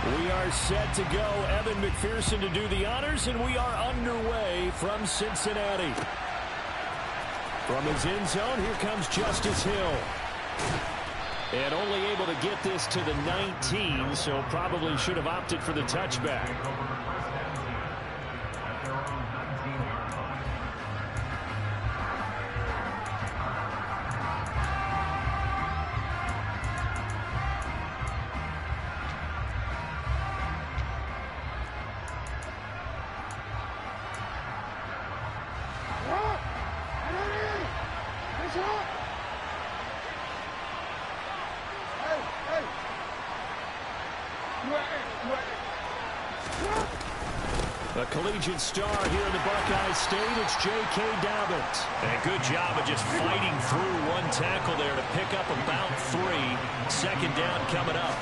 We are set to go. Evan McPherson to do the honors, and we are underway from Cincinnati. From his end zone, here comes Justice Hill. And only able to get this to the 19, so probably should have opted for the touchback. A collegiate star here in the Buckeye State, it's J.K. Dobbins. And good job of just fighting through one tackle there to pick up about 3. Second down coming up.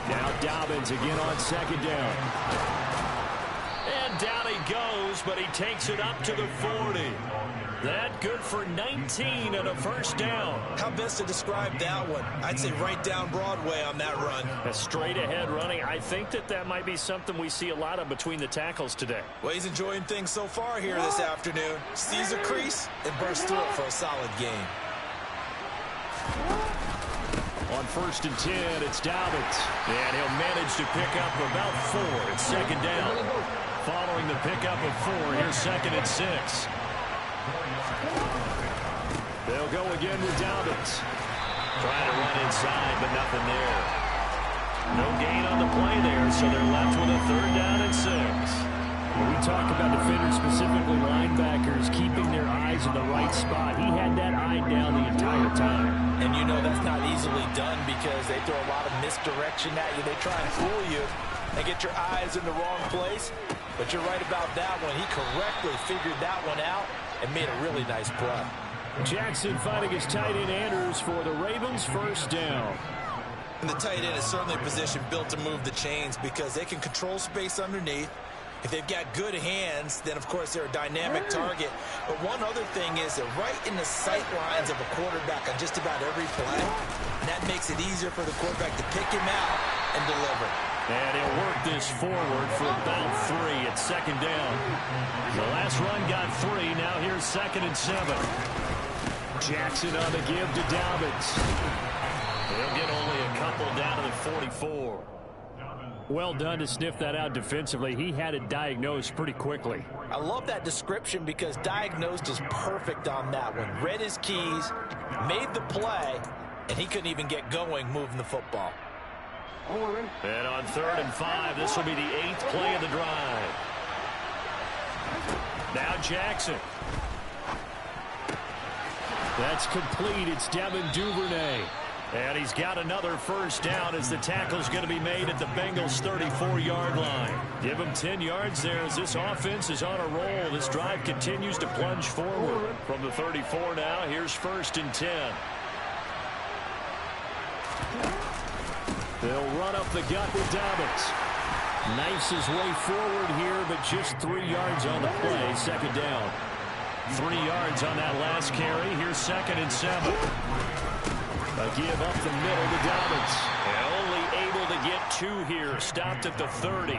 Now Dobbins again on second down. And down he goes, but he takes it up to the 40. That good for 19 and a first down. How best to describe that one? I'd say right down Broadway on that run. A straight ahead running. I think that might be something we see a lot of between the tackles today. Well, he's enjoying things so far here this afternoon. Sees a crease and bursts through it for a solid game. On 1st and 10, it's Dobbins. And he'll manage to pick up about 4. It's second down. Following the pickup of 4, here's 2nd and 6. They'll go again with Dobbins. Trying to run inside, but nothing there. No gain on the play there, so they're left with a 3rd down and 6. When we talk about defenders, specifically linebackers, keeping their eyes in the right spot, he had that eye down the entire time. And you know that's not easily done because they throw a lot of misdirection at you. They try and fool you and get your eyes in the wrong place. But you're right about that one. He correctly figured that one out and made a really nice play. Jackson finding his tight end Andrews for the Ravens, 1st down. And the tight end is certainly a position built to move the chains because they can control space underneath. If they've got good hands, then of course they're a dynamic target. But one other thing is they're right in the sight lines of a quarterback on just about every play. And that makes it easier for the quarterback to pick him out and deliver. And he'll work this forward for about 3 at second down. The last run got 3. Now here's 2nd and 7. Jackson on the give to Dobbins. They'll get only a couple down to the 44. Well done to sniff that out defensively. He had it diagnosed pretty quickly. I love that description because diagnosed is perfect on that one. Read his keys, made the play, and he couldn't even get going moving the football. And on 3rd and 5, this will be the 8th play of the drive. Now Jackson. That's complete. It's Devin Duvernay. And he's got another first down as the tackle's going to be made at the Bengals' 34-yard line. Give him 10 yards there as this offense is on a roll. This drive continues to plunge forward. From the 34 now, here's 1st and 10. They'll run up the gut with Dobbins. Knifes his way forward here, but just 3 yards on the play. Second down. 3 yards on that last carry. Here's 2nd and 7. A give up the middle to Dobbins. And only able to get 2 here. Stopped at the 30.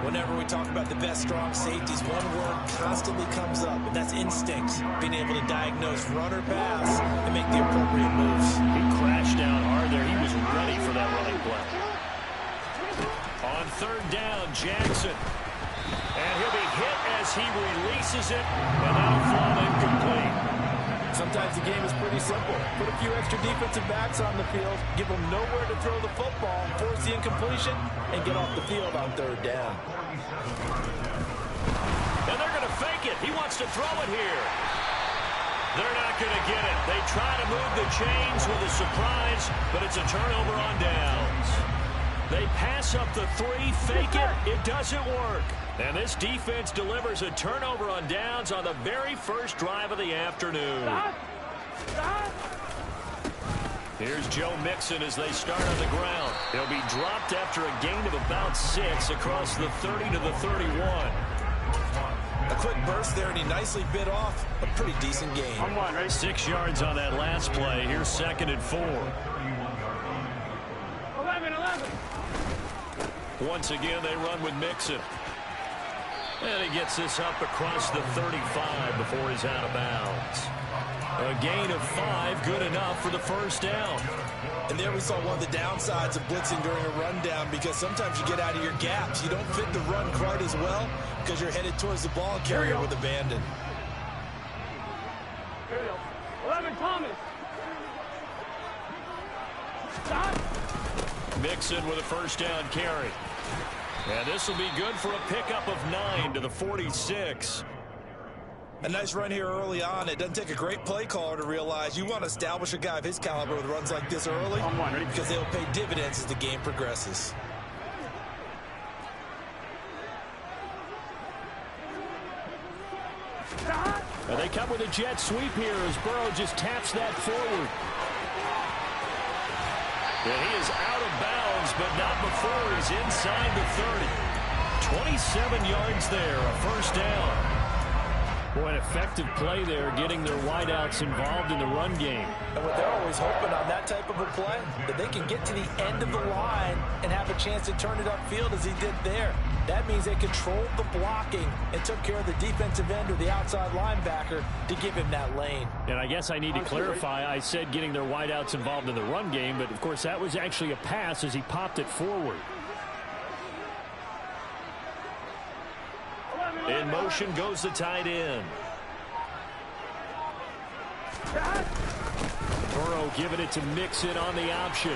Whenever we talk about the best strong safeties, one word constantly comes up, and that's instincts. Being able to diagnose run or pass and make the appropriate moves. He crashed down hard there. He was ready for that running play. On 3rd down, Jackson. And he'll be hit as he releases it, and that'll fall incomplete. Sometimes the game is pretty simple. Put a few extra defensive backs on the field, give them nowhere to throw the football, force the incompletion, and get off the field on 3rd down. And they're going to fake it. He wants to throw it here. They're not going to get it. They try to move the chains with a surprise, but it's a turnover on downs. They pass up the 3, fake it. It doesn't work. And this defense delivers a turnover on downs on the very first drive of the afternoon. Here's Joe Mixon as they start on the ground. He'll be dropped after a gain of about 6 across the 30 to the 31. A quick burst there, and he nicely bit off a pretty decent gain. 6 yards on that last play. Here's 2nd and 4. 11. Once again, they run with Mixon. And he gets this up across the 35 before he's out of bounds. A gain of 5, good enough for the first down. And there we saw one of the downsides of blitzing during a rundown, because sometimes you get out of your gaps. You don't fit the run quite as well because you're headed towards the ball carrier with abandon. 11 Thomas. Stop. Mixon with a first down carry. And this will be good for a pickup of 9 to the 46. A nice run here early on. It doesn't take a great play caller to realize you want to establish a guy of his caliber with runs like this early, because they'll pay dividends as the game progresses. And they come with a jet sweep here as Burrow just taps that forward. And he is out of bounds, but not before he's inside the 30. 27 yards there, a first down. Boy, an effective play there, getting their wideouts involved in the run game. And what they're always hoping on that type of a play, that they can get to the end of the line and have a chance to turn it upfield as he did there. That means they controlled the blocking and took care of the defensive end or the outside linebacker to give him that lane. And I guess I need to clarify, I said getting their wideouts involved in the run game, but of course that was actually a pass as he popped it forward. In motion goes the tight end. Burrow giving it to Mixon on the option.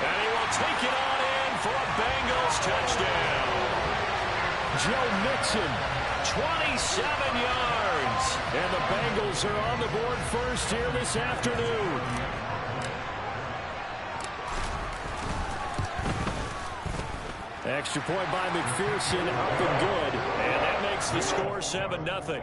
And he will take it on in for a Bengals touchdown. Joe Mixon, 27 yards. and the Bengals are on the board first here this afternoon. Extra point by McPherson, up and good. And that makes the score 7-0.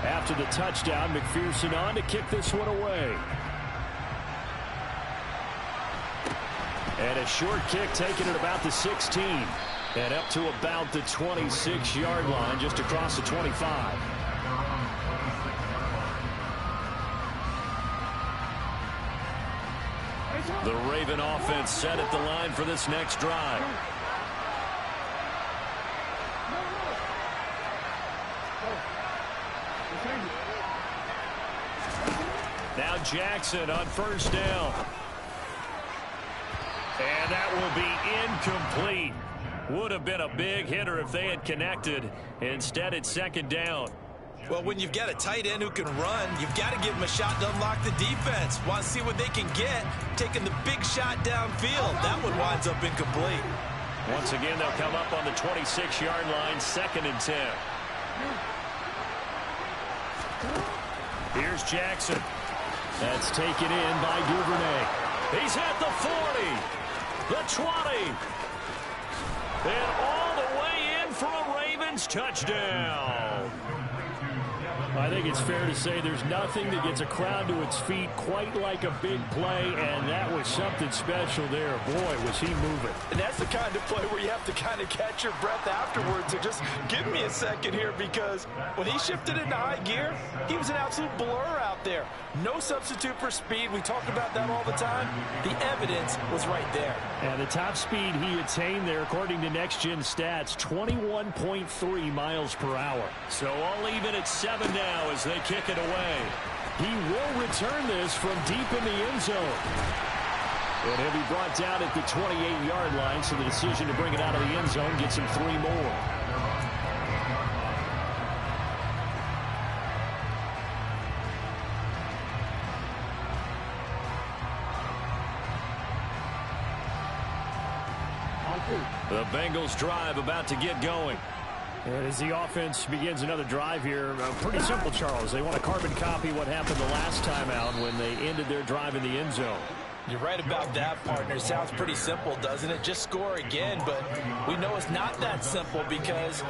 After the touchdown, McPherson on to kick this one away. And a short kick taken at about the 16. And up to about the 26-yard line, just across the 25. The Raven offense set at the line for this next drive. Now Jackson on first down. And that will be incomplete. Would have been a big hitter if they had connected. Instead, it's second down. Well, when you've got a tight end who can run, you've got to give him a shot to unlock the defense. Want to see what they can get, taking the big shot downfield. That one winds up incomplete. Once again, they'll come up on the 26-yard line, 2nd and 10. Here's Jackson. That's taken in by Duvernay. He's at the 40, the 20, and all the way in for a Ravens touchdown. I think it's fair to say there's nothing that gets a crowd to its feet quite like a big play, and that was something special there. Boy, was he moving. And that's the kind of play where you have to kind of catch your breath afterwards. So just give me a second here, because when he shifted into high gear, he was an absolute blur out there. No substitute for speed. We talk about that all the time. The evidence was right there. And the top speed he attained there, according to Next Gen Stats, 21.3 miles per hour. So all even at 7 now as they kick it away. He will return this from deep in the end zone. And he'll be brought down at the 28-yard line, so the decision to bring it out of the end zone gets him 3 more. The Bengals drive about to get going. And as the offense begins another drive here, pretty simple, Charles. They want to carbon copy what happened the last time out when they ended their drive in the end zone. You're right about that, partner. Sounds pretty simple, doesn't it? Just score again, but we know it's not that simple, because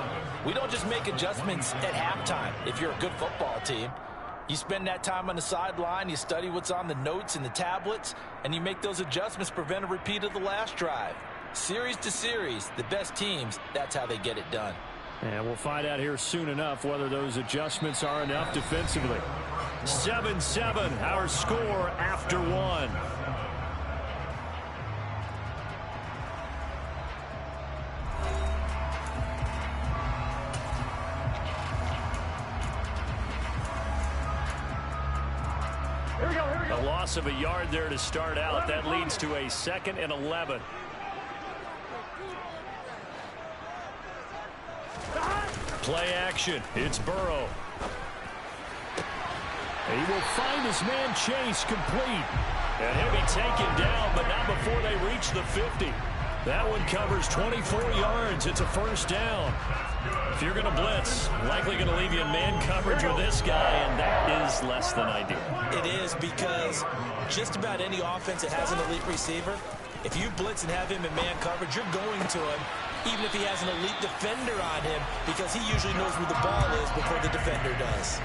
we don't just make adjustments at halftime if you're a good football team. You spend that time on the sideline, you study what's on the notes and the tablets, and you make those adjustments to prevent a repeat of the last drive. Series to series, the best teams, that's how they get it done. And we'll find out here soon enough whether those adjustments are enough defensively. 7-7, our score after one. A loss of a yard there to start out. That leads to a 2nd and 11. Play action. It's Burrow. He will find his man Chase complete. And he'll be taken down, but not before they reach the 50. That one covers 24 yards. It's a first down. If you're going to blitz, likely going to leave you in man coverage with this guy, and that is less than ideal. It is, because just about any offense that has an elite receiver, if you blitz and have him in man coverage, you're going to him, even if he has an elite defender on him, because he usually knows where the ball is before the defender does.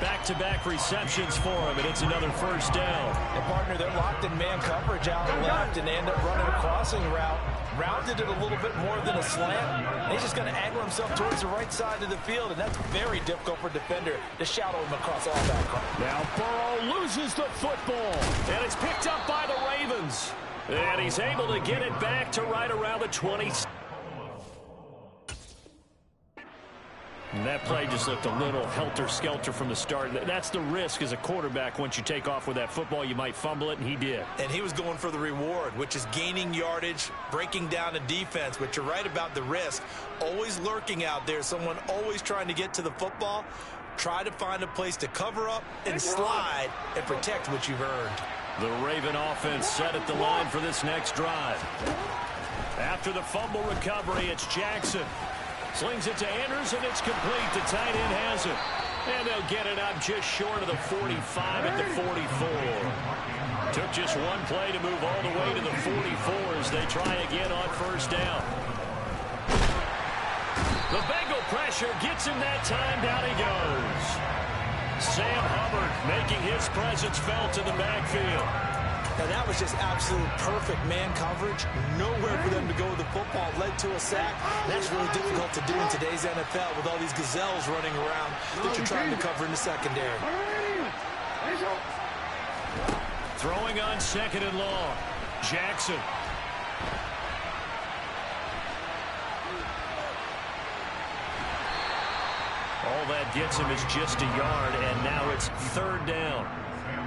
Back-to-back receptions for him, and it's another first down. And, partner, they're locked in man coverage out left, and they end up running a crossing route. Rounded it a little bit more than a slant. And he's just going to angle himself towards the right side of the field, and that's very difficult for a defender to shadow him across all that crowd. Now Burrow loses the football, and it's picked up by the Ravens. And he's able to get it back to right around the 20. And that play just looked a little helter-skelter from the start. That's the risk as a quarterback. Once you take off with that football, you might fumble it, and he did. And he was going for the reward, which is gaining yardage, breaking down a defense. But you're right about the risk. Always lurking out there, someone always trying to get to the football. Try to find a place to cover up and slide and protect what you've earned. The Raven offense set at the line for this next drive. After the fumble recovery, it's Jackson. Slings it to Andrews, and it's complete. The tight end has it. And they'll get it up just short of the 45 at the 44. Took just one play to move all the way to the 44 as they try again on first down. The Bengal pressure gets him that time. Down he goes. Sam Hubbard making his presence felt in the backfield. Now that was just absolute perfect man coverage. Nowhere for them to go with the football. Led to a sack. That's really difficult to do in today's NFL with all these gazelles running around that you're trying to cover in the secondary. Throwing on 2nd and long. Jackson. All that gets him is just a yard, and now it's 3rd down.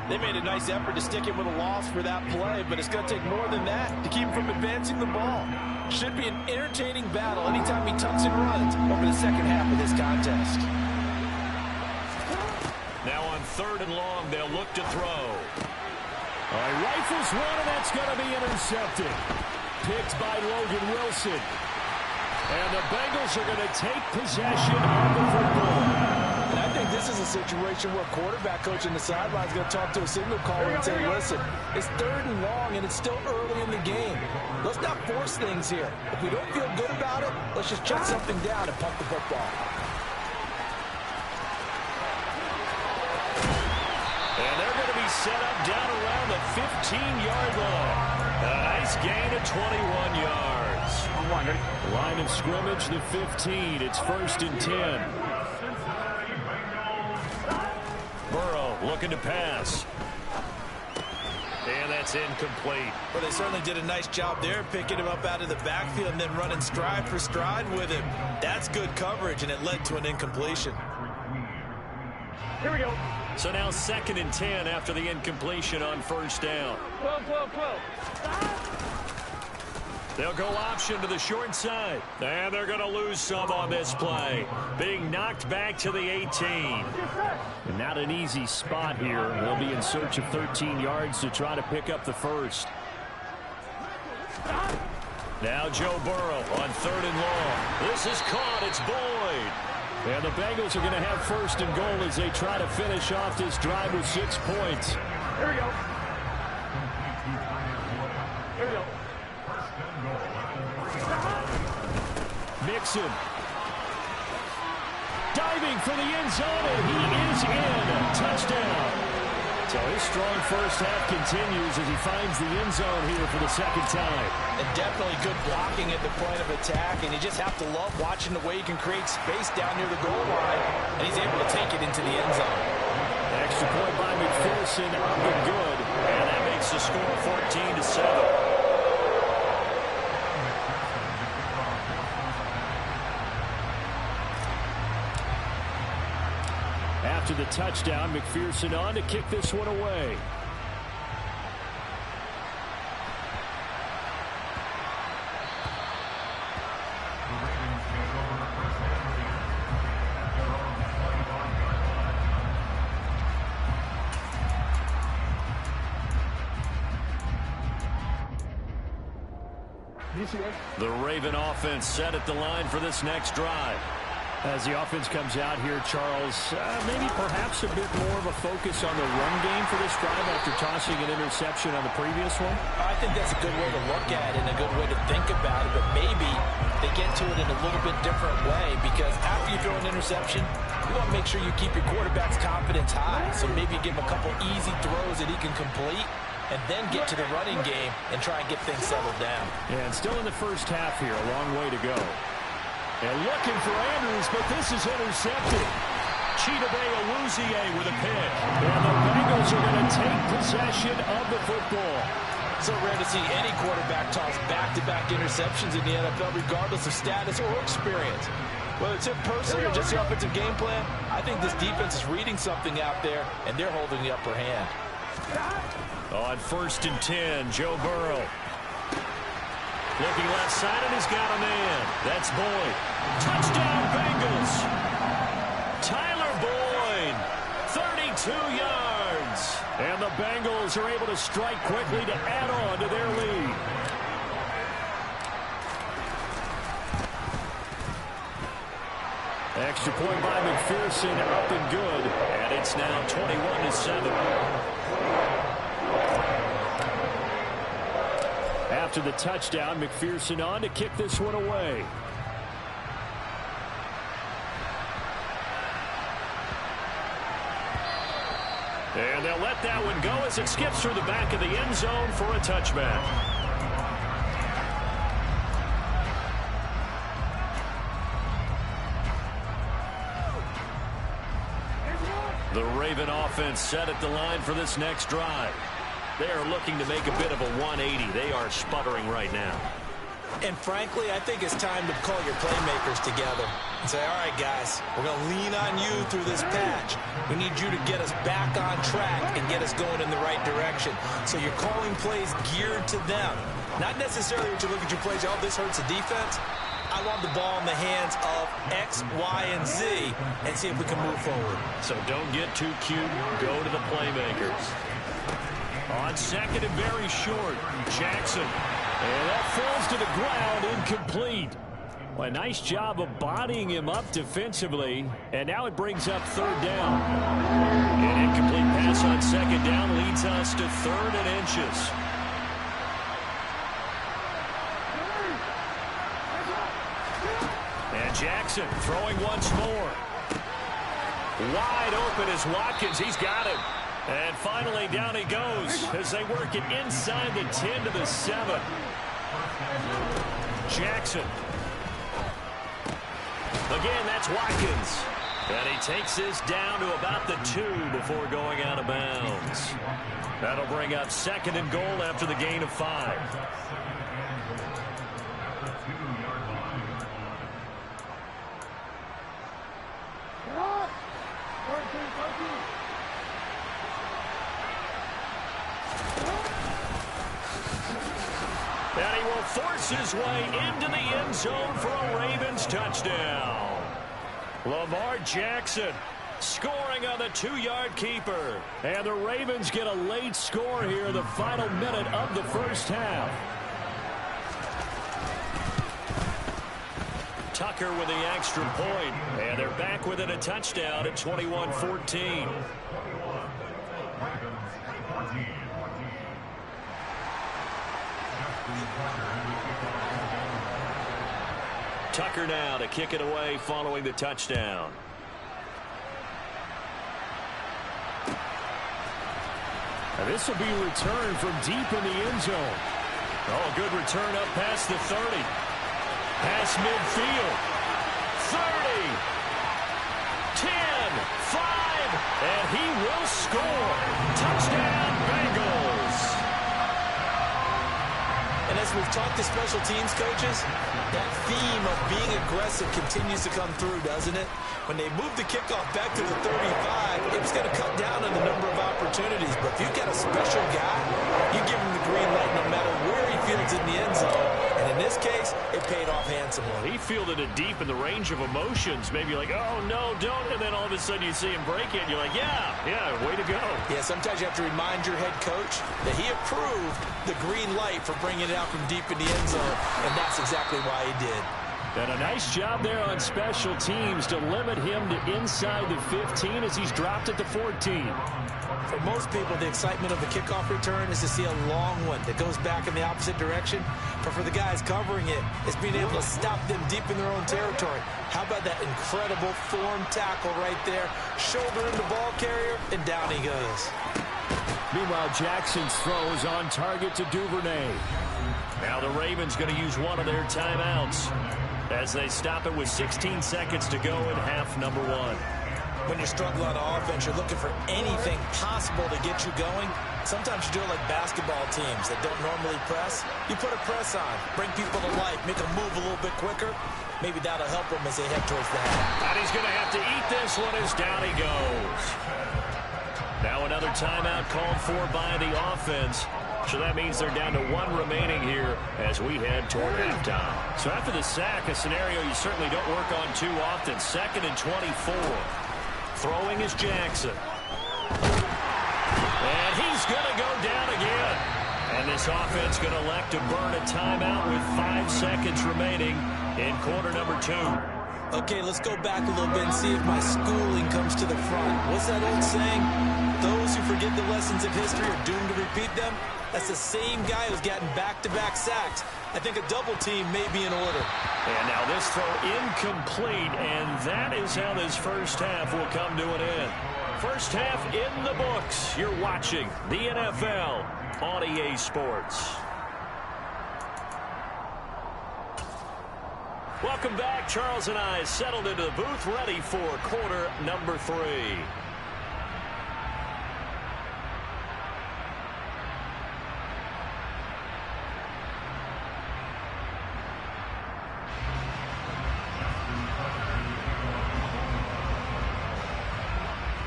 They made a nice effort to stick him with a loss for that play, but it's going to take more than that to keep him from advancing the ball. Should be an entertaining battle anytime he tucks and runs over the second half of this contest. Now on 3rd and long, they'll look to throw. He rifles one, and that's going to be intercepted. Picked by Logan Wilson. And the Bengals are going to take possession of the football. And I think this is a situation where a quarterback coach in the sideline is going to talk to a signal caller and say, listen, it's 3rd and long, and it's still early in the game. Let's not force things here. If we don't feel good about it, let's just check something down and punt the football. And they're going to be set up down around the 15-yard line. A nice gain of 21 yards. Line of scrimmage, the 15. It's 1st and 10. Burrow looking to pass. And that's incomplete. Well, they certainly did a nice job there, picking him up out of the backfield and then running stride for stride with him. That's good coverage, and it led to an incompletion. Here we go. So now 2nd and 10 after the incompletion on first down. They'll go option to the short side. And they're going to lose some on this play. Being knocked back to the 18. Not an easy spot here. They'll be in search of 13 yards to try to pick up the first. Now Joe Burrow on 3rd and long. This is caught. It's Boyd. And the Bengals are going to have 1st and goal as they try to finish off this drive with 6 points. Here we go. Here we go. Mixon. Diving for the end zone, and he is in. Touchdown. So his strong first half continues as he finds the end zone here for the second time. And definitely good blocking at the point of attack, and you just have to love watching the way he can create space down near the goal line, and he's able to take it into the end zone. Extra point by McPherson, up and good. And that makes the score 14-7. After the touchdown, McPherson on to kick this one away. The Raven offense set at the line for this next drive. As the offense comes out here, Charles, maybe perhaps a bit more of a focus on the run game for this drive after tossing an interception on the previous one? I think that's a good way to look at it and a good way to think about it, but maybe they get to it in a little bit different way, because after you throw an interception, you want to make sure you keep your quarterback's confidence high. So maybe you give him a couple easy throws that he can complete, and then get to the running game and try and get things settled down. Yeah, and still in the first half here, a long way to go. And looking for Andrews, but this is intercepted. Chidobe Awuzie with a pick. And the Bengals are going to take possession of the football. So rare to see any quarterback toss back-to-back interceptions in the NFL, regardless of status or experience. Whether it's him personally or just the offensive game plan, I think this defense is reading something out there, and they're holding the upper hand. On 1st and 10, Joe Burrow. Looking left side, and he's got a man. That's Boyd. Touchdown, Bengals. Tyler Boyd, 32 yards. And the Bengals are able to strike quickly to add on to their lead. Extra point by McPherson, up and good. And it's now 21-7. After the touchdown, McPherson on to kick this one away. And they'll let that one go as it skips through the back of the end zone for a touchback. The Raven offense set at the line for this next drive. They are looking to make a bit of a 180. They are sputtering right now. And frankly, I think it's time to call your playmakers together and say, all right, guys, we're going to lean on you through this patch. We need you to get us back on track and get us going in the right direction. So you're calling plays geared to them. Not necessarily when you look at your plays, oh, this hurts the defense. I want the ball in the hands of X, Y, and Z and see if we can move forward. So don't get too cute. Go to the playmakers. On 2nd and very short, Jackson. And that falls to the ground, incomplete. Well, a nice job of bodying him up defensively. And now it brings up 3rd down. An incomplete pass on 2nd down leads us to 3rd and inches. And Jackson throwing once more. Wide open is Watkins. He's got it. And finally, down he goes as they work it inside the 10 to the 7. Jackson. Again, that's Watkins. And he takes this down to about the 2 before going out of bounds. That'll bring up 2nd and goal after the gain of 5. And he will force his way into the end zone for a Ravens touchdown. Lamar Jackson scoring on the 2-yard keeper. And the Ravens get a late score here in the final minute of the first half. Tucker with the extra point. And they're back within a touchdown at 21-14. Tucker now to kick it away following the touchdown. And this will be returned from deep in the end zone. Oh, a good return up past the 30. Past midfield. 30. 10. 5. And he will score. Touchdown, Bengals. And as we've talked to special teams coaches, that theme of being aggressive continues to come through, doesn't it? When they move the kickoff back to the 35, it was going to cut down on the number of opportunities. But if you've got a special guy, you give him the green light no matter where he fields in the end zone. And in this case, it paid off handsomely. Well, he fielded it deep in the range of emotions. Maybe you're like, oh, no, don't. And then all of a sudden you see him break it, and you're like, yeah, way to go. Yeah, sometimes you have to remind your head coach that he approved the green light for bringing it out from deep in the end zone, and that's exactly why he did. And a nice job there on special teams to limit him to inside the 15 as he's dropped at the 14. For most people, the excitement of the kickoff return is to see a long one that goes back in the opposite direction. But for the guys covering it, it's being able to stop them deep in their own territory. How about that incredible form tackle right there? Shoulder in the ball carrier, and down he goes. Meanwhile, Jackson's throw is on target to Duvernay. Now the Ravens going to use one of their timeouts as they stop it with 16 seconds to go in half number 1. When you're struggling on offense, you're looking for anything possible to get you going. Sometimes you do it like basketball teams that don't normally press. You put a press on, bring people to life, make them move a little bit quicker. Maybe that'll help them as they head towards the half. And he's going to have to eat this one as down he goes. Now another timeout called for by the offense. So that means they're down to 1 remaining here as we head toward halftime. So after the sack, a scenario you certainly don't work on too often. 2nd and 24. Throwing is Jackson. And he's going to go down again. And this offense going to elect to burn a timeout with 5 seconds remaining in quarter number 2. Okay, let's go back a little bit and see if my schooling comes to the front. What's that old saying? Those who forget the lessons of history are doomed to repeat them. That's the same guy who's gotten back-to-back sacks. I think a double team may be in order. And now this throw incomplete, and that is how this first half will come to an end. First half in the books. You're watching the NFL on EA Sports. Welcome back. Charles and I settled into the booth, ready for quarter number 3.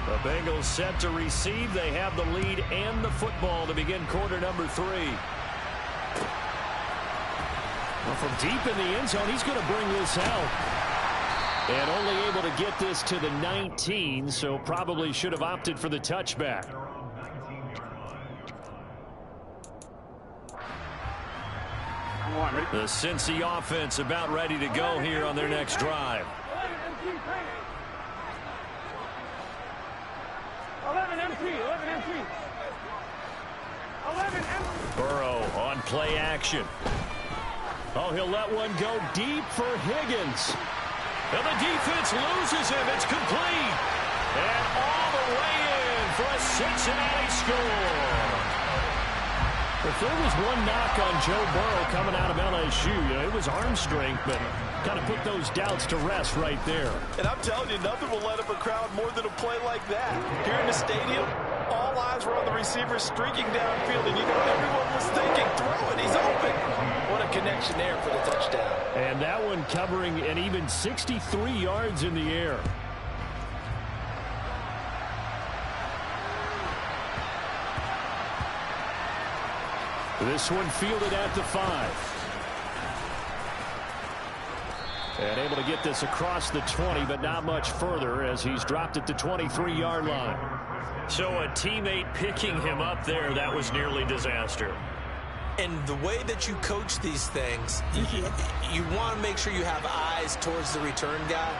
The Bengals set to receive. They have the lead and the football to begin quarter number 3. Well, from deep in the end zone, he's going to bring this out. And only able to get this to the 19, so probably should have opted for the touchback. The Cincy offense about ready to go here on their next drive. 11 empty. Burrow on play action. Oh, he'll let one go deep for Higgins. And the defense loses him. It's complete. And all the way in for a Cincinnati score. If there was one knock on Joe Burrow coming out of LSU, it was arm strength, but kind of put those doubts to rest right there. And I'm telling you, nothing will let up a crowd more than a play like that. Here in the stadium, all eyes were on the receiver streaking downfield, and you know everyone was thinking, throw it, he's open. What a connection there for the touchdown. And that one covering an even 63 yards in the air. This one fielded at the 5. And able to get this across the 20, but not much further as he's dropped at the 23-yard line. So a teammate picking him up there, that was nearly disaster. And the way that you coach these things, you want to make sure you have eyes towards the return guy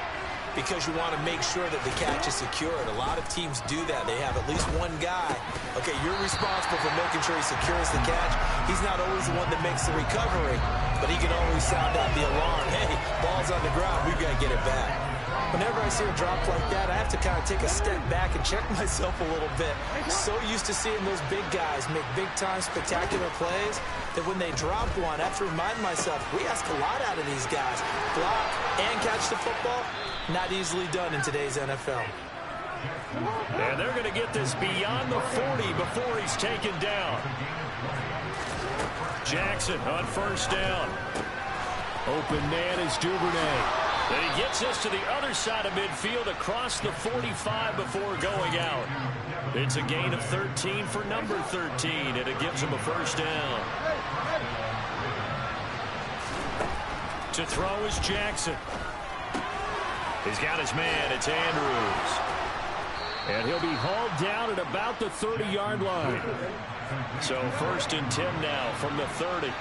because you want to make sure that the catch is secured. A lot of teams do that. They have at least one guy. Okay, you're responsible for making sure he secures the catch. He's not always the one that makes the recovery, but he can always sound out the alarm. Hey, ball's on the ground. We've got to get it back. Whenever I see a drop like that, I have to kind of take a step back and check myself a little bit. So used to seeing those big guys make big-time spectacular plays that when they drop one, I have to remind myself, we ask a lot out of these guys. Block and catch the football, not easily done in today's NFL. And they're going to get this beyond the 40 before he's taken down. Jackson on first down. Open man is Duvernay. And he gets us to the other side of midfield across the 45 before going out. It's a gain of 13 for number 13, and it gives him a first down. To throw is Jackson. He's got his man. It's Andrews. And he'll be hauled down at about the 30-yard line. So first and 10 now from the 30.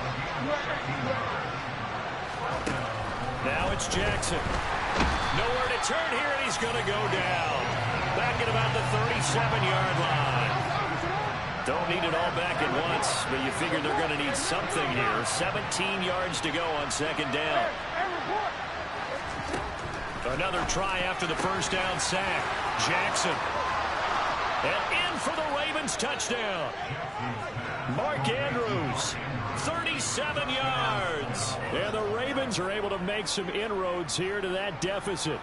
Now it's Jackson. Nowhere to turn here, and he's going to go down. Back at about the 37-yard line. Don't need it all back at once, but you figure they're going to need something here. 17 yards to go on second down. Another try after the first down sack. Jackson. And in for the Ravens touchdown. Mark Andrews. 37 yards. And the Ravens are able to make some inroads here to that deficit.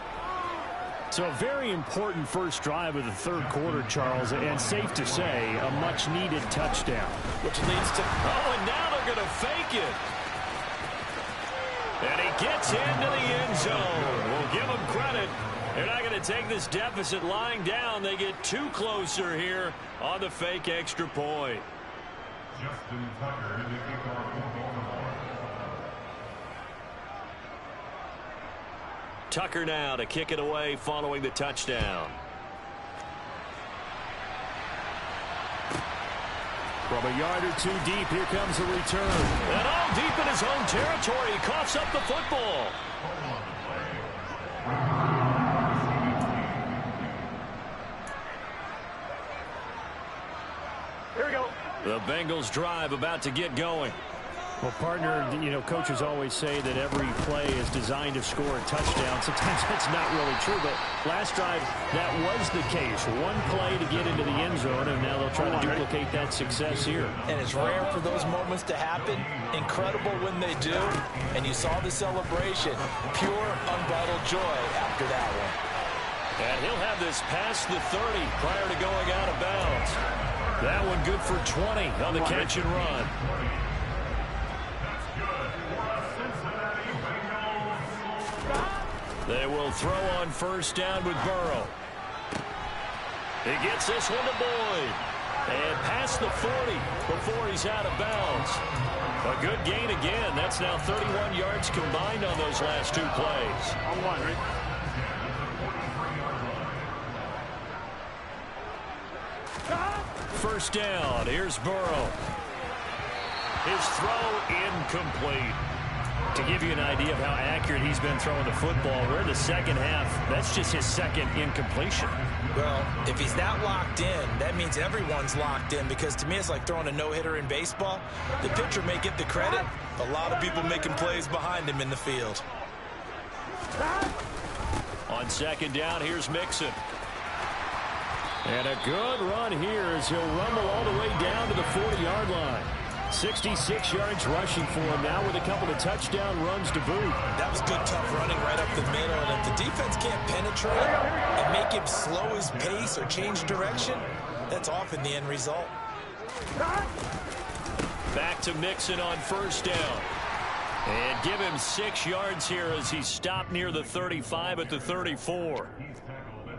So a very important first drive of the third quarter, Charles, and safe to say, a much-needed touchdown. Which leads to... Oh, and now they're going to fake it. And he gets into the end zone. We'll give him credit. They're not going to take this deficit lying down. They get too closer here on the fake extra point. Justin Tucker in the kickoff. Tucker now to kick it away following the touchdown. From a yard or two deep, here comes the return. And all deep in his own territory, he coughs up the football. Here we go. The Bengals drive about to get going. Well, partner, you know, coaches always say that every play is designed to score a touchdown. Sometimes that's not really true, but last drive, that was the case. One play to get into the end zone, and now they'll try to duplicate that success here. And it's rare for those moments to happen. Incredible when they do. And you saw the celebration. Pure, unbridled joy after that one. And he'll have this past the 30 prior to going out of bounds. That one good for 20 on the catch and run. They will throw on first down with Burrow. He gets this one to Boyd. And past the 40 before he's out of bounds. A good gain again. That's now 31 yards combined on those last two plays. I'm wondering. First down. Here's Burrow. His throw incomplete. To give you an idea of how accurate he's been throwing the football, we're in the second half. That's just his second incompletion. Well, if he's that locked in, that means everyone's locked in, because to me it's like throwing a no-hitter in baseball. The pitcher may get the credit. A lot of people making plays behind him in the field. On second down, here's Mixon. And a good run here as he'll rumble all the way down to the 40-yard line. 66 yards rushing for him now with a couple of touchdown runs to boot. That was good, tough running right up the middle. And if the defense can't penetrate and make him slow his pace or change direction, that's often the end result. Back to Mixon on first down. And give him 6 yards here as he's stopped near the 35 at the 34.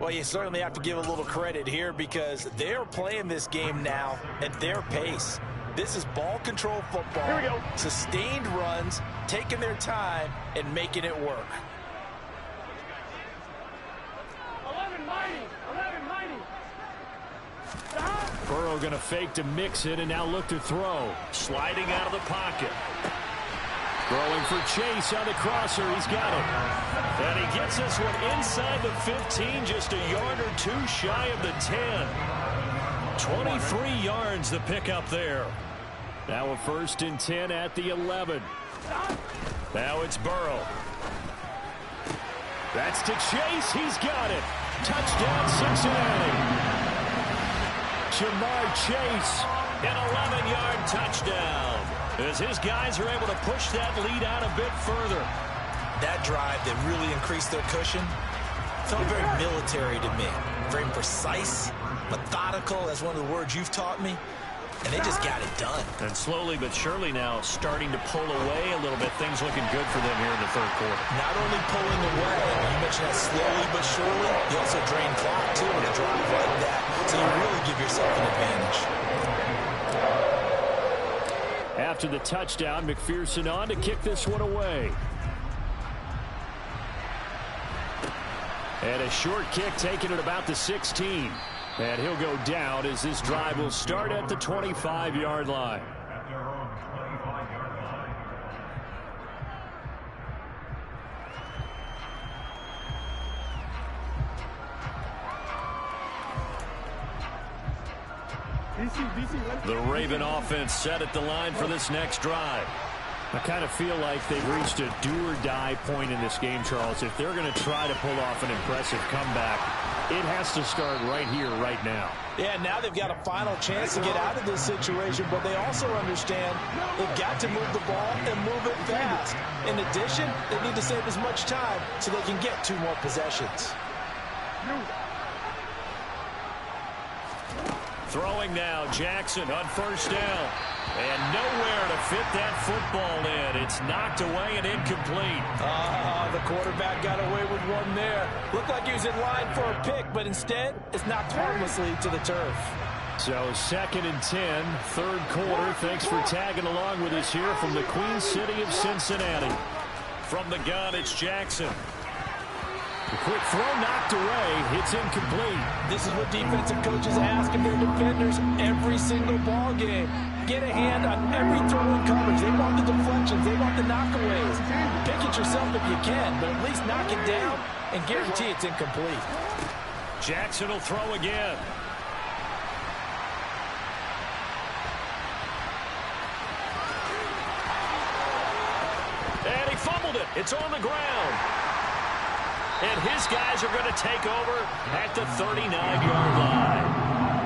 Well, you certainly have to give a little credit here, because they're playing this game now at their pace. This is ball control football. Here we go. Sustained runs, taking their time, and making it work. 11-90. Burrow going to fake to Mixon and now look to throw. Sliding out of the pocket. Throwing for Chase on the crosser. He's got it. And he gets this one inside the 15, just a yard or two shy of the 10. 23 yards the pickup there. Now a first and 10 at the 11. Now it's Burrow. That's to Chase. He's got it. Touchdown, Cincinnati. Ja'Marr Chase. An 11-yard touchdown. As his guys are able to push that lead out a bit further. That drive that really increased their cushion felt very military to me. Very precise, methodical, that's one of the words you've taught me. And they just got it done. And slowly but surely now starting to pull away a little bit. Things looking good for them here in the third quarter. Not only pulling away, you mentioned that slowly but surely, you also drain clock too in a drive like that. So you really give yourself an advantage. After the touchdown, McPherson on to kick this one away. And a short kick taken at about the 16. And he'll go down as this drive will start at the 25-yard line. At their own 25-yard line. The Raven offense set at the line for this next drive. I kind of feel like they've reached a do-or-die point in this game, Charles. If they're going to try to pull off an impressive comeback, it has to start right here, right now. Yeah, now they've got a final chance to get out of this situation, but they also understand they've got to move the ball and move it fast. In addition, they need to save as much time so they can get 2 more possessions. Throwing now, Jackson on first down. And nowhere to fit that football in. It's knocked away and incomplete. The quarterback got away with one there. Looked like he was in line for a pick, but instead, it's knocked harmlessly to the turf. So 2nd and 10, third quarter. Thanks for tagging along with us here from the Queen City of Cincinnati. From the gun, it's Jackson. A quick throw knocked away. It's incomplete. This is what defensive coaches ask of their defenders every single ball game. Get a hand on every throw in coverage. They want the deflections. They want the knockaways. Pick it yourself if you can, but at least knock it down and guarantee it's incomplete. Jackson will throw again. And he fumbled it. It's on the ground. And his guys are going to take over at the 39-yard line.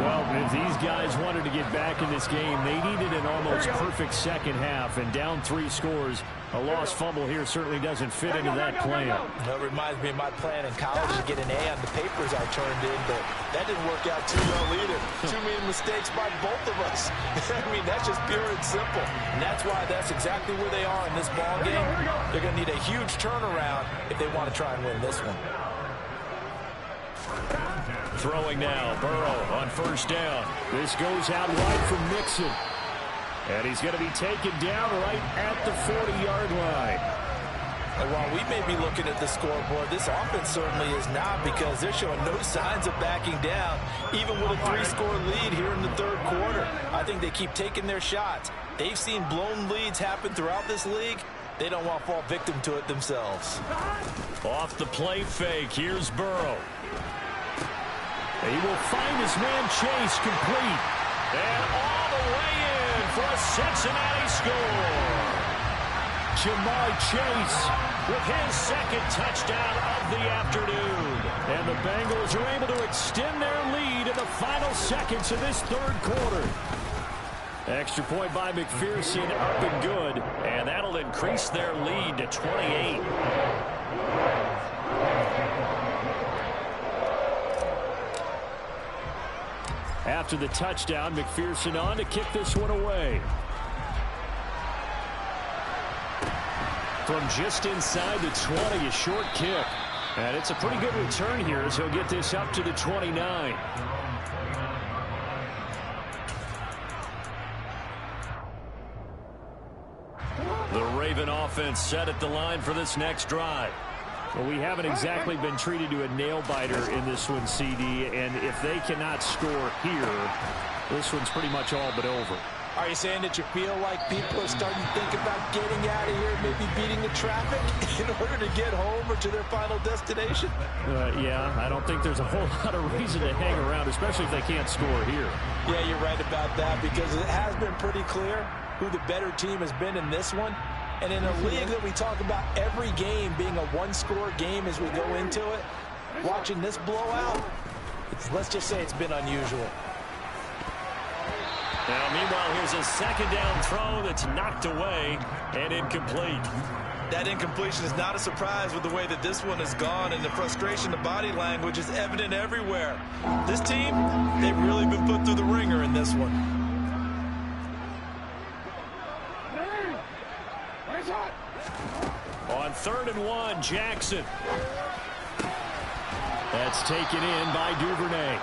Well, if these guys wanted to get back in this game, they needed an almost perfect second half, and down 3 scores. A lost fumble here certainly doesn't fit into that plan. It reminds me of my plan in college to get an A on the papers I turned in, but that didn't work out too well either. Too many mistakes by both of us. I mean, that's just pure and simple. And that's why that's exactly where they are in this ball game. They're going to need a huge turnaround if they want to try and win this one. Throwing now, Burrow on first down. This goes out wide from Mixon. And he's going to be taken down right at the 40-yard line. And while we may be looking at the scoreboard, this offense certainly is not, because they're showing no signs of backing down, even with a 3-score lead here in the third quarter. I think they keep taking their shots. They've seen blown leads happen throughout this league. They don't want to fall victim to it themselves. Off the play fake, here's Burrow. He will find his man Chase complete. And all the way in for a Cincinnati score. Ja'Marr Chase with his 2nd touchdown of the afternoon. And the Bengals are able to extend their lead in the final seconds of this third quarter. Extra point by McPherson, up and good. And that'll increase their lead to 28. After the touchdown, McPherson on to kick this one away. From just inside the 20, a short kick. And it's a pretty good return here as he'll get this up to the 29. The Raven offense set at the line for this next drive. Well, we haven't exactly been treated to a nail-biter in this one, CD, and if they cannot score here, this one's pretty much all but over. Are you saying that you feel like people are starting to think about getting out of here, maybe beating the traffic in order to get home or to their final destination? Yeah, I don't think there's a whole lot of reason to hang around, especially if they can't score here. Yeah, you're right about that, because it has been pretty clear who the better team has been in this one. And in a league that we talk about every game being a one-score game as we go into it, watching this blowout, let's just say it's been unusual. Now, meanwhile, here's a second down throw that's knocked away and incomplete. That incompletion is not a surprise with the way that this one has gone, and the frustration, the body language is evident everywhere. This team, they've really been put through the ringer in this one. On 3rd and 1, Jackson. That's taken in by Duvernay.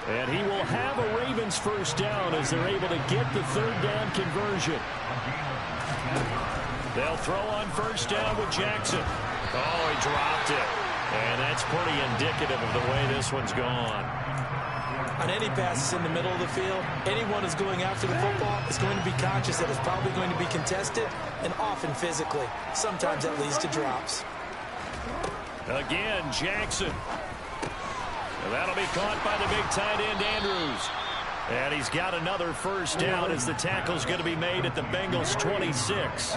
And he will have a Ravens first down as they're able to get the 3rd down conversion. They'll throw on first down with Jackson. Oh, he dropped it. And that's pretty indicative of the way this one's gone. On any passes in the middle of the field, anyone who's going after the football is going to be conscious that it's probably going to be contested and often physically. Sometimes that leads to drops. Again, Jackson. And that'll be caught by the big tight end, Andrews. And he's got another first down as the tackle's going to be made at the Bengals 26.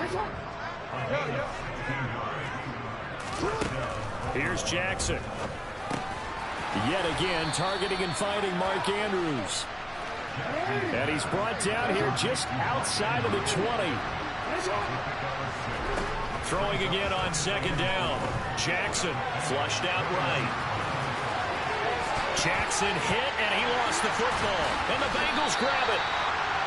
Here's Jackson. Yet again, targeting and finding Mark Andrews. And he's brought down here just outside of the 20. Throwing again on second down. Jackson flushed out right. Jackson hit, and he lost the football. And the Bengals grab it.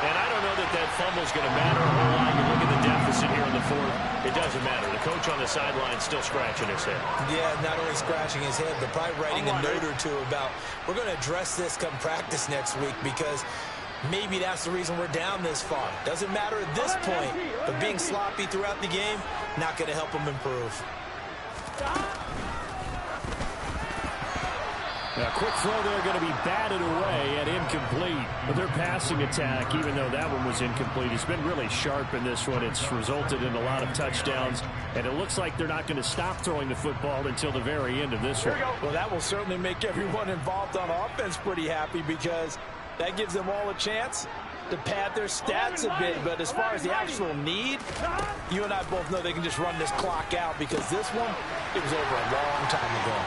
And I don't know that that fumble's going to matter a whole lot. You look at the deficit here in the 4th. It doesn't matter. The coach on the sideline is still scratching his head. Yeah, not only scratching his head, but probably writing a note or two about, we're going to address this come practice next week because maybe that's the reason we're down this far. Doesn't matter at this point, but being sloppy throughout the game, not going to help him improve. A quick throw there going to be batted away and incomplete. But their passing attack, even though that one was incomplete, has been really sharp in this one. It's resulted in a lot of touchdowns, and it looks like they're not going to stop throwing the football until the very end of this one. Well, that will certainly make everyone involved on offense pretty happy because that gives them all a chance to pad their stats a bit. But as far as the actual need, you and I both know they can just run this clock out because this one, it was over a long time ago.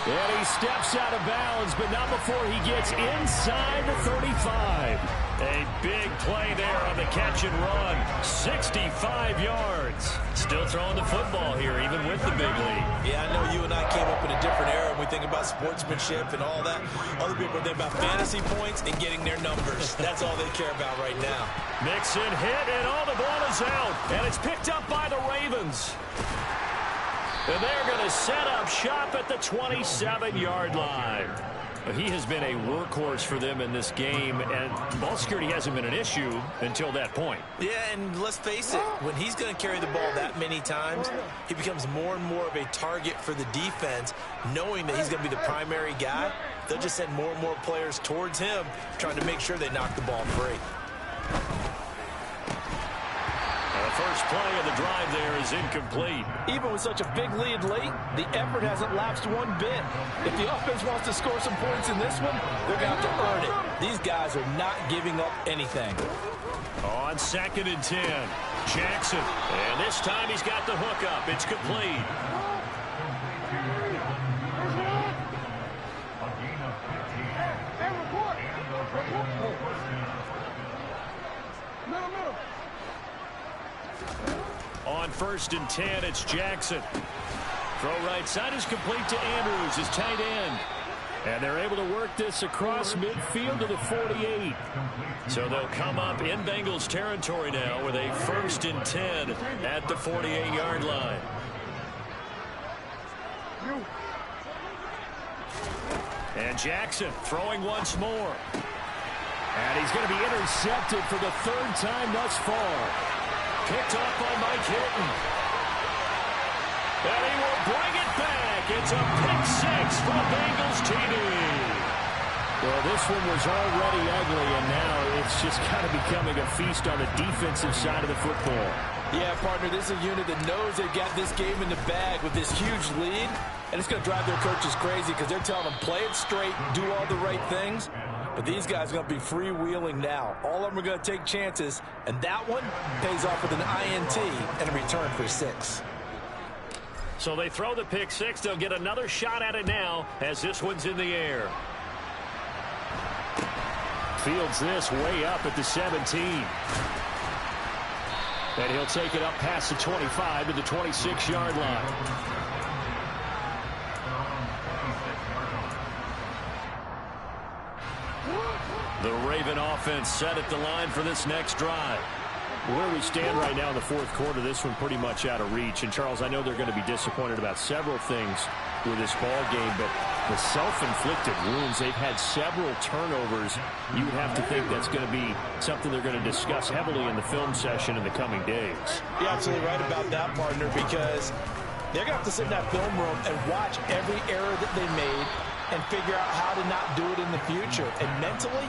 And he steps out of bounds, but not before he gets inside the 35. A big play there on the catch and run. 65 yards. Still throwing the football here, even with the big lead. Yeah, I know you and I came up in a different era when we think about sportsmanship and all that. Other people think about fantasy points and getting their numbers. That's all they care about right now. Mixon hit, and all the ball is out. And it's picked up by the Ravens. And they're going to set up shop at the 27-yard line. He has been a workhorse for them in this game, and ball security hasn't been an issue until that point. Yeah, and let's face it, when he's going to carry the ball that many times, he becomes more and more of a target for the defense, knowing that he's going to be the primary guy. They'll just send more and more players towards him, trying to make sure they knock the ball free. The first play of the drive there is incomplete. Even with such a big lead late, the effort hasn't lapsed one bit. If the offense wants to score some points in this one, they're going to have to earn it. These guys are not giving up anything. On 2nd and 10, Jackson. And this time he's got the hook up. It's complete. On 1st and 10, it's Jackson. Throw right side is complete to Andrews, his tight end. And they're able to work this across midfield to the 48. So they'll come up in Bengals territory now with a 1st and 10 at the 48-yard line. And Jackson throwing once more. And he's going to be intercepted for the 3rd time thus far. Picked up by Mike Hilton. And he will bring it back. It's a pick 6 for Bengals TD. Well, this one was already ugly, and now it's just kind of becoming a feast on the defensive side of the football. Yeah, partner, this is a unit that knows they've got this game in the bag with this huge lead, and it's going to drive their coaches crazy because they're telling them play it straight, do all the right things. But these guys are going to be freewheeling now. All of them are going to take chances, and that one pays off with an INT and a return for 6. So they throw the pick 6. They'll get another shot at it now as this one's in the air. Fields this way up at the 17. And he'll take it up past the 25 to the 26-yard line. The Raven offense set at the line for this next drive. Where we stand right now in the fourth quarter, this one pretty much out of reach. And, Charles, I know they're going to be disappointed about several things with this ball game, but the self-inflicted wounds, they've had several turnovers. You would have to think that's going to be something they're going to discuss heavily in the film session in the coming days. You're absolutely right about that, partner, because they're going to have to sit in that film room and watch every error that they made and figure out how to not do it in the future. And mentally,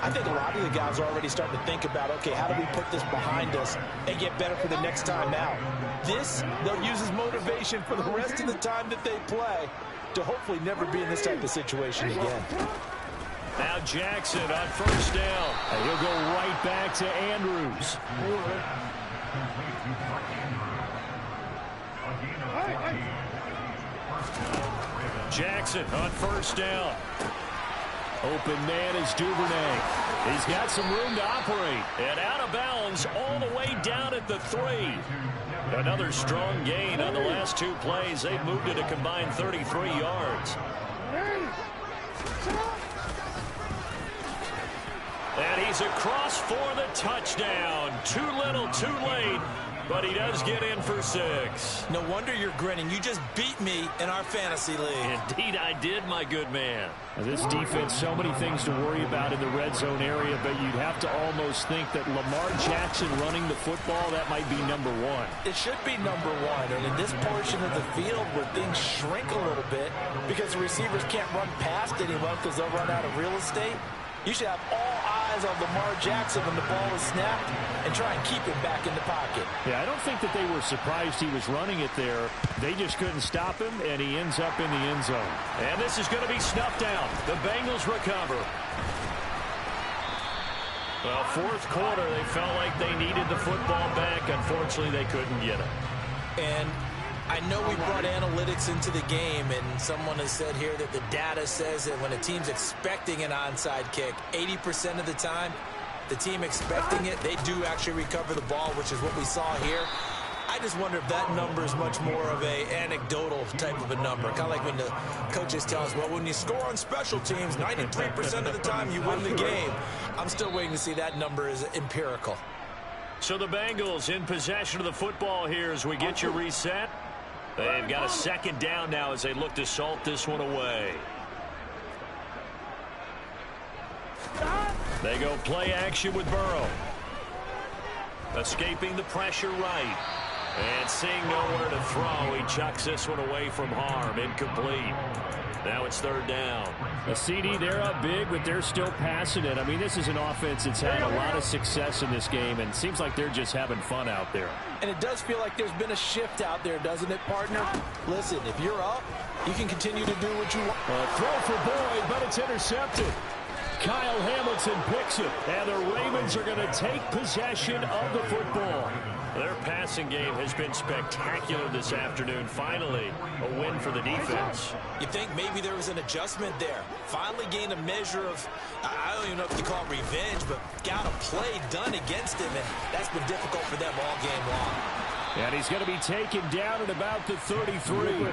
I think a lot of the guys are already starting to think about, okay, how do we put this behind us and get better for the next time out? This, they'll use as motivation for the rest of the time that they play to hopefully never be in this type of situation again. Now Jackson on first down. And he'll go right back to Andrews. Jackson on first down. Open man is Duvernay. He's got some room to operate. And out of bounds all the way down at the 3. Another strong gain on the last 2 plays. They've moved it a combined 33 yards. And he's across for the touchdown. Too little, too late. But he does get in for 6. No wonder you're grinning. You just beat me in our fantasy league. Indeed I did, my good man. This defense, so many things to worry about in the red zone area, but you'd have to almost think that Lamar Jackson running the football, that might be number 1. It should be number 1. And in this portion of the field where things shrink a little bit because the receivers can't run past anyone because they'll run out of real estate, you should have all eyes on Lamar Jackson when the ball is snapped and try and keep him back in the pocket. Yeah, I don't think that they were surprised he was running it there. They just couldn't stop him, and he ends up in the end zone. And this is going to be snuffed out. The Bengals recover. Well, fourth quarter, they felt like they needed the football back. Unfortunately, they couldn't get it. And I know we brought analytics into the game, and someone has said here that the data says that when a team's expecting an onside kick, 80% of the time, the team expecting it, they do actually recover the ball, which is what we saw here. I just wonder if that number is much more of a anecdotal type of a number. Kind of like when the coaches tell us, well, when you score on special teams, 93% of the time you win the game. I'm still waiting to see that number is empirical. So the Bengals in possession of the football here as we get you reset. They've got a second down now as they look to salt this one away. They go play action with Burrow. Escaping the pressure right. And seeing nowhere to throw, he chucks this one away from harm. Incomplete. Now it's third down. The CD, they're up big, but they're still passing it. I mean, this is an offense that's had a lot of success in this game, and it seems like they're just having fun out there. And it does feel like there's been a shift out there, doesn't it, partner? Listen, if you're up, you can continue to do what you want. Throw for Boyd, but it's intercepted. Kyle Hamilton picks it, and the Ravens are going to take possession of the football. Their passing game has been spectacular this afternoon. Finally, a win for the defense. You think maybe there was an adjustment there. Finally gained a measure of, I don't even know if you call it revenge, but got a play done against him, and that's been difficult for them all game long. And he's going to be taken down at about the 33.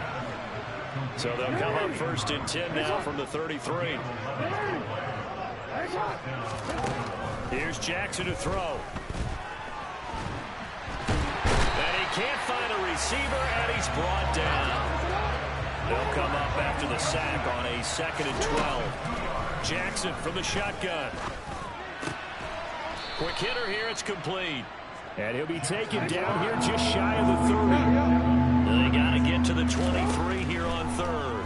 So they'll come up first and 10 now from the 33. Here's Jackson to throw. And he can't find a receiver, and he's brought down. They'll come up after the sack on a 2nd and 12. Jackson from the shotgun. Quick hitter here, it's complete. And he'll be taken down here just shy of the 30. They got to get to the 23 here on third.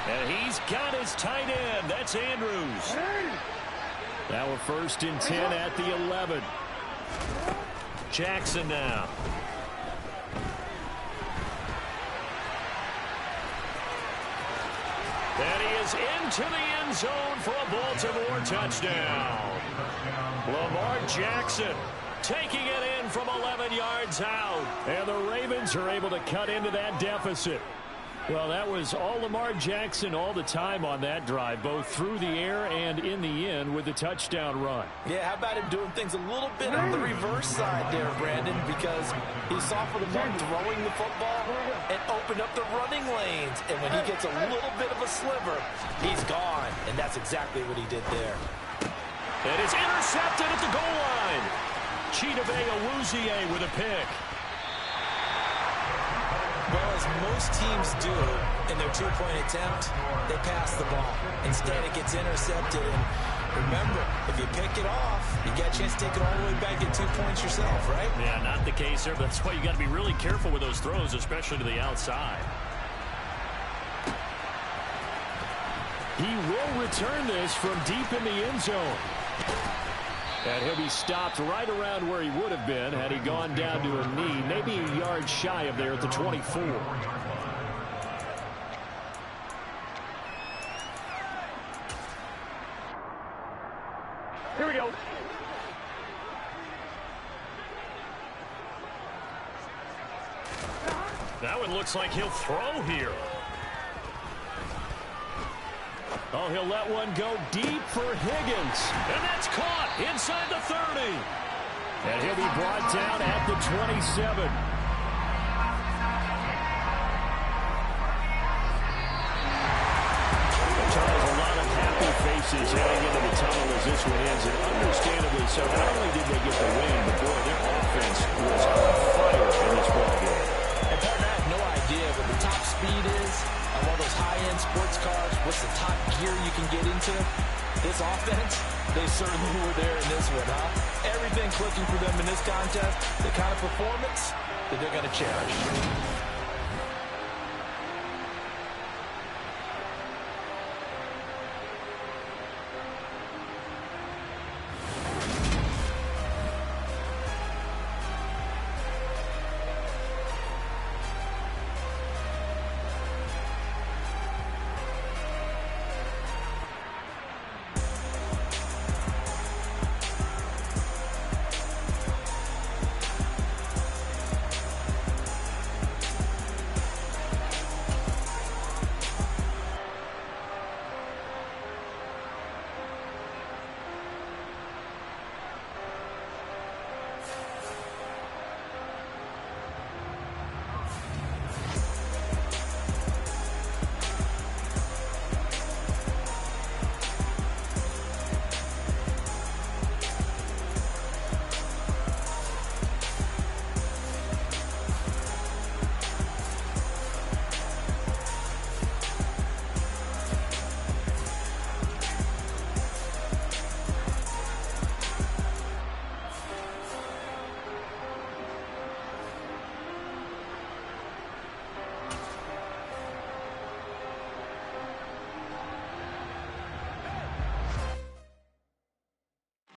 And he's got his tight end. That's Andrews. Now a 1st and 10 at the 11. Jackson now. And he is into the end zone for a Baltimore touchdown. Lamar Jackson taking it in from 11 yards out. And the Ravens are able to cut into that deficit. Well, that was all Lamar Jackson all the time on that drive, both through the air and in the end with the touchdown run. Yeah, how about him doing things a little bit on the reverse side there, Brandon, because he softened him up throwing the football and opened up the running lanes. And when he gets a little bit of a sliver, he's gone. And that's exactly what he did there. It is intercepted at the goal line. Chidobe Awuzie with a pick. Well, as most teams do in their two-point attempt, they pass the ball. Instead, it gets intercepted. And remember, if you pick it off, you get a chance to take it all the way back, get 2 points yourself, right? Yeah, not the case there, but that's why you got to be really careful with those throws, especially to the outside. He will return this from deep in the end zone. And he'll be stopped right around where he would have been had he gone down to a knee, maybe a yard shy of there at the 24. Here we go. That one looks like he'll throw here. Oh, he'll let one go deep for Higgins. And that's caught inside the 30. And he'll be brought down at the 27. Charles, a lot of happy faces heading into the tunnel as this one ends, and understandably so. Not only did they get the win, but boy, their offense was on fire in this ballgame. And partner, I have no idea what the top speed is of all those high-end sports cars. What's the top gear you can get into? This offense, they certainly were there in this one, huh? Everything clicking for them in this contest, the kind of performance that they're going to cherish.